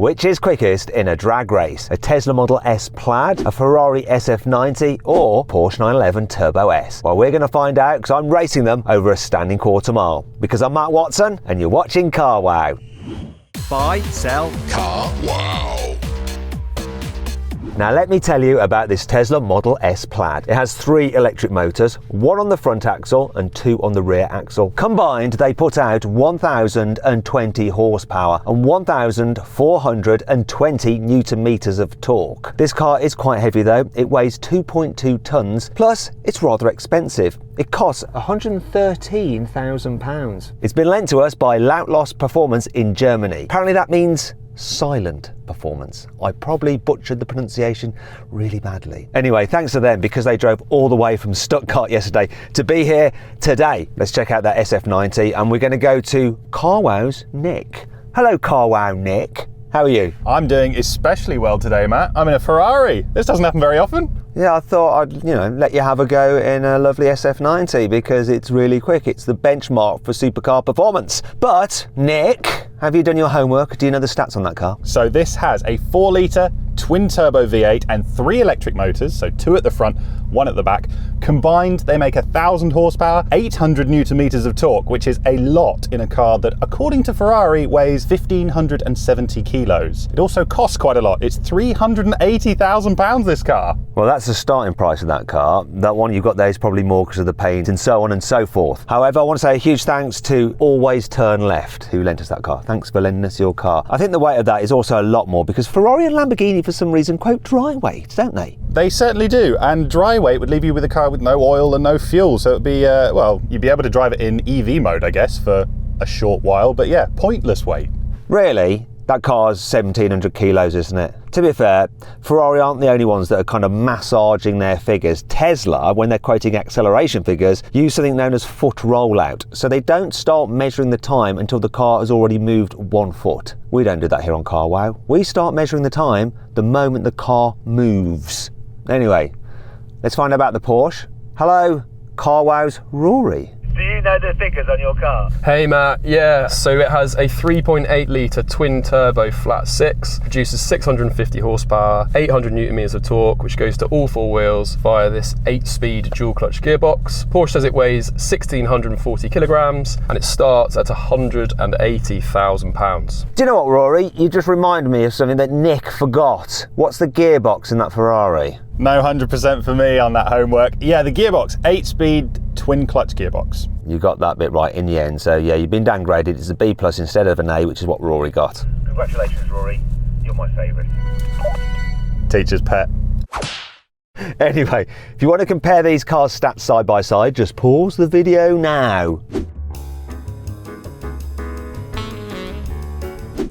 Which is quickest in a drag race? A Tesla Model S Plaid, a Ferrari SF90 or Porsche 911 Turbo S? Well, we're going to find out because I'm racing them over a standing quarter mile. Because I'm Matt Watson and you're watching Car Wow. Buy, sell, Car Wow. Now let me tell you about this Tesla Model S Plaid. It has 3 electric motors, 1 on the front axle and 2 on the rear axle. Combined, they put out 1,020 horsepower and 1,420 newton meters of torque. This car is quite heavy though. It weighs 2.2 tons, plus it's rather expensive. It costs £113,000. It's been lent to us by Lautlos Performance in Germany. Apparently that means silent performance. I probably butchered the pronunciation really badly. Anyway, thanks to them because they drove all the way from Stuttgart yesterday to be here today. Let's check out that SF90 and we're going to go to Car Wow's Nick. Hello Car Wow Nick. How are you? I'm doing especially well today, Matt. I'm in a Ferrari. This doesn't happen very often. Yeah, I thought I'd, let you have a go in a lovely SF90 because it's really quick. It's the benchmark for supercar performance. But, Nick, have you done your homework? Do you know the stats on that car? So this has a 4-litre twin-turbo V8 and 3 electric motors, so 2 at the front, 1 at the back. Combined, they make 1,000 horsepower, 800 newton meters of torque, which is a lot in a car that, according to Ferrari, weighs 1,570 kilos. It also costs quite a lot. It's £380,000, this car. Well, that's the starting price of that car. That one you've got there is probably more because of the paint and so on and so forth. However, I want to say a huge thanks to Always Turn Left, who lent us that car. Thanks for lending us your car. I think the weight of that is also a lot more because Ferrari and Lamborghini, for some reason, quote dry weight, don't they? They certainly do, and dry weight would leave you with a car with no oil and no fuel, so it'd be, well, you'd be able to drive it in EV mode, I guess, for a short while, but yeah, pointless weight. Really? That car's 1,700 kilos, isn't it? To be fair, Ferrari aren't the only ones that are kind of massaging their figures. Tesla, when they're quoting acceleration figures, use something known as foot rollout. So they don't start measuring the time until the car has already moved 1 foot. We don't do that here on Car Wow. We start measuring the time the moment the car moves. Anyway, let's find out about the Porsche. Hello, Car Wow's Rory. Do you know the figures on your car? Hey Matt, yeah, so it has a 3.8 litre twin turbo flat 6, produces 650 horsepower, 800 newton meters of torque, which goes to all 4 wheels via this 8-speed dual clutch gearbox. Porsche says it weighs 1,640 kilograms and it starts at £180,000. Do you know what, Rory? You just reminded me of something that Nick forgot. What's the gearbox in that Ferrari? No 100% for me on that homework. Yeah, the gearbox, 8-speed twin clutch gearbox. You got that bit right in the end, so yeah, you've been downgraded. It's a B+ instead of an A, which is what Rory got. Congratulations, Rory. You're my favourite. Teacher's pet. Anyway, if you want to compare these cars' stats side by side, just pause the video now.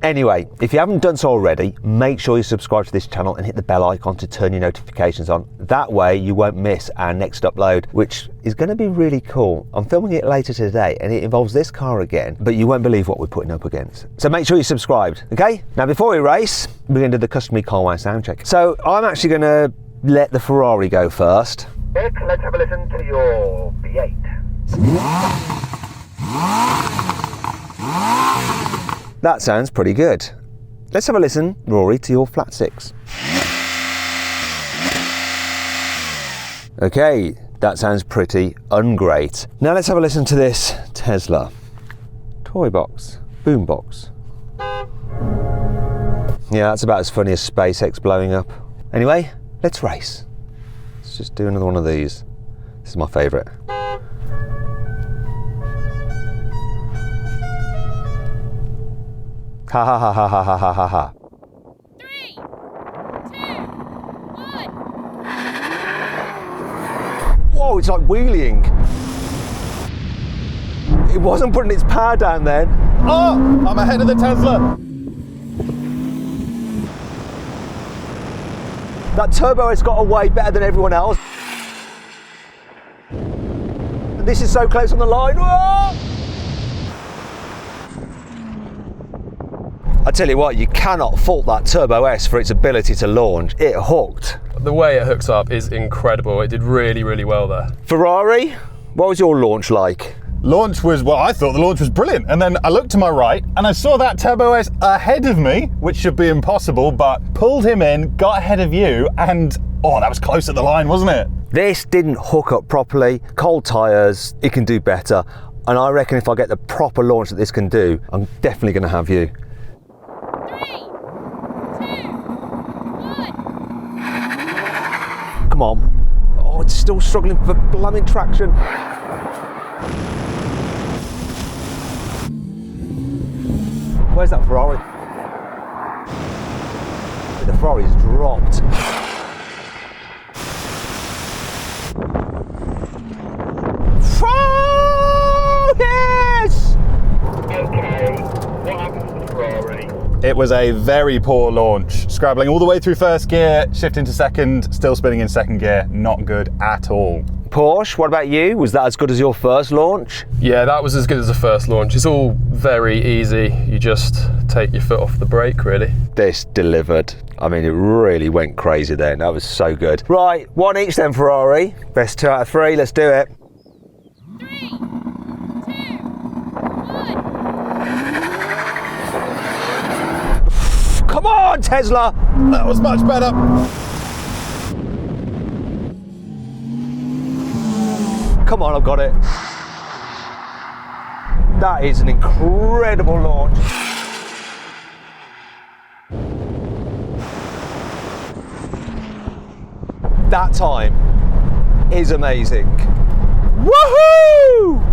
Anyway, if you haven't done so already, make sure you subscribe to this channel and hit the bell icon to turn your notifications on. That way you won't miss our next upload, which is going to be really cool. I'm filming it later today and it involves this car again, but you won't believe what we're putting up against. So make sure you're subscribed, okay? Now before we race, we're going to do the customary Car Wow sound check. So I'm actually going to let the Ferrari go first. Nick, let's have a listen to your V8. That sounds pretty good. Let's have a listen, Rory, to your flat 6. Okay, that sounds pretty ungreat. Now let's have a listen to this Tesla. Toy box, boom box. Yeah, that's about as funny as SpaceX blowing up. Anyway, let's race. Let's just do another one of these. This is my favourite. Ha ha ha ha ha ha ha ha ha. 3, 2, 1. Whoa, it's like wheeling. It wasn't putting its power down then. Oh, I'm ahead of the Tesla. That turbo has got away better than everyone else. This is so close on the line. Whoa! I tell you what, you cannot fault that Turbo S for its ability to launch. It hooked. The way it hooks up is incredible. It did really, really well there. Ferrari, what was your launch like? Launch was, well, I thought the launch was brilliant. And then I looked to my right and I saw that Turbo S ahead of me, which should be impossible, but pulled him in, got ahead of you, and oh, that was close at the line, wasn't it? This didn't hook up properly, cold tyres, it can do better. And I reckon if I get the proper launch that this can do, I'm definitely going to have you. 3, 2, 1. Come on. Oh, it's still struggling for blooming traction. Where's that Ferrari? The Ferrari's dropped. Oh, yes! Okay, what happened to the Ferrari? It was a very poor launch. Scrabbling all the way through first gear, shifting to second, still spinning in second gear. Not good at all. Porsche, what about you? Was that as good as your first launch? Yeah, that was as good as the first launch. It's all very easy. You just take your foot off the brake, really. This delivered. I mean, it really went crazy then. That was so good. Right, one each then, Ferrari. Best 2 out of 3, let's do it. 3, 2, 1. Come on, Tesla! That was much better. Come on, I've got it. That is an incredible launch. That time is amazing. Woohoo!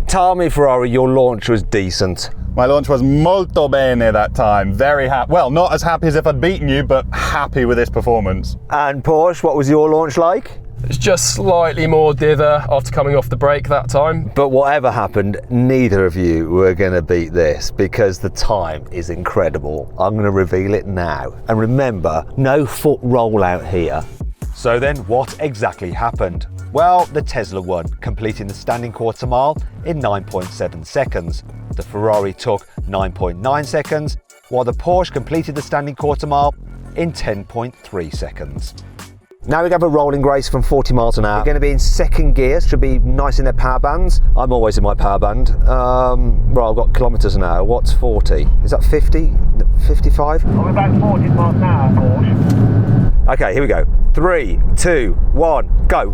Tell me, Ferrari, your launch was decent. My launch was molto bene that time. Very happy. Well, not as happy as if I'd beaten you, but happy with this performance. And Porsche, what was your launch like? It's just slightly more dither after coming off the brake that time. But whatever happened, neither of you were going to beat this because the time is incredible. I'm going to reveal it now. And remember, no foot roll out here. So then what exactly happened? Well, the Tesla won, completing the standing quarter mile in 9.7 seconds. The Ferrari took 9.9 seconds, while the Porsche completed the standing quarter mile in 10.3 seconds. Now we have a rolling race from 40 miles an hour. We're going to be in second gear, should be nice in their power bands. I'm always in my power band. Well, I've got kilometres an hour. What's 40? Is that 50? 55? I'm about 40 miles an hour, Porsche. Okay, here we go. 3, 2, 1, go.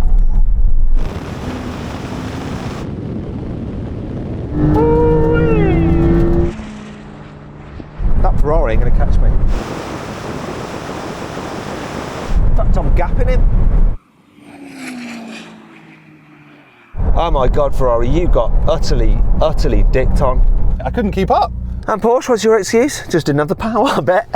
That Ferrari ain't going to catch me. In fact, I'm gapping him. Oh my God, Ferrari, you got utterly dicked on. I couldn't keep up. And Porsche, what's your excuse? Just didn't have the power, I bet.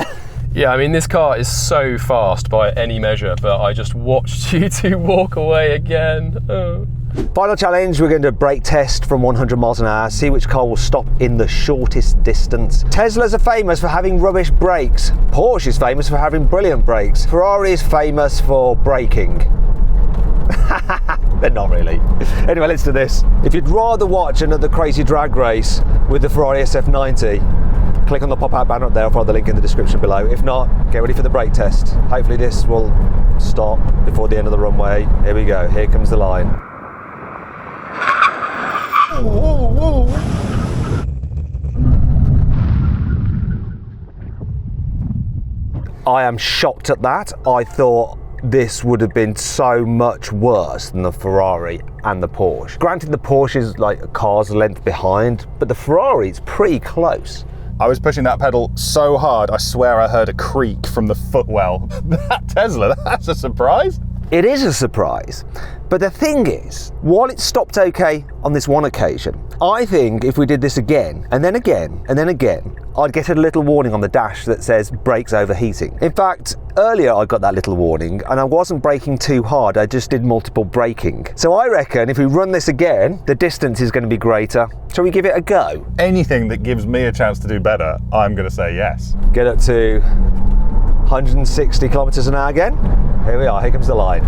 Yeah, I mean, this car is so fast by any measure, but I just watched you two walk away again. Oh. Final challenge, we're going to brake test from 100 miles an hour, see which car will stop in the shortest distance. Teslas are famous for having rubbish brakes. Porsche is famous for having brilliant brakes. Ferrari is famous for braking. They're not really. Anyway, let's do this. If you'd rather watch another crazy drag race with the Ferrari SF90, click on the pop-out banner up there. I'll put the link in the description below. If not, get ready for the brake test. Hopefully this will stop before the end of the runway. Here we go. Here comes the line. I am shocked at that. I thought this would have been so much worse than the Ferrari and the Porsche. Granted, the Porsche is like a car's length behind, but the Ferrari is pretty close. I was pushing that pedal so hard, I swear I heard a creak from the footwell. That Tesla, that's a surprise. It is a surprise, but the thing is, while it stopped okay on this one occasion, I think if we did this again, and then again, and then again, I'd get a little warning on the dash that says brakes overheating. In fact, earlier I got that little warning and I wasn't braking too hard, I just did multiple braking. So I reckon if we run this again, the distance is going to be greater. Shall we give it a go? Anything that gives me a chance to do better, I'm going to say yes. Get up to 160 kilometers an hour again. Here we are, here comes the line.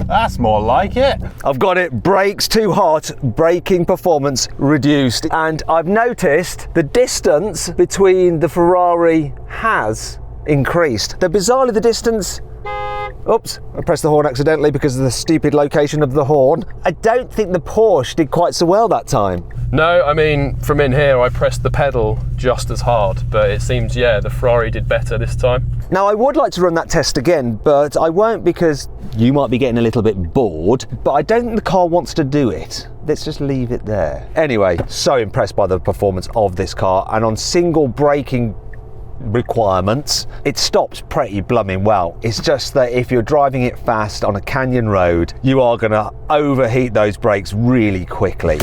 That's more like it. I've got it. Brakes too hot, braking performance reduced. And I've noticed the distance between the Ferrari has increased. Though bizarrely the distance, oops, I pressed the horn accidentally because of the stupid location of the horn. I don't think the Porsche did quite so well that time. No, I mean, from in here, I pressed the pedal just as hard, but it seems, yeah, the Ferrari did better this time. Now, I would like to run that test again, but I won't because you might be getting a little bit bored, but I don't think the car wants to do it. Let's just leave it there. Anyway, so impressed by the performance of this car, and on single braking requirements, it stops pretty blooming well. It's just that if you're driving it fast on a canyon road, you are going to overheat those brakes really quickly.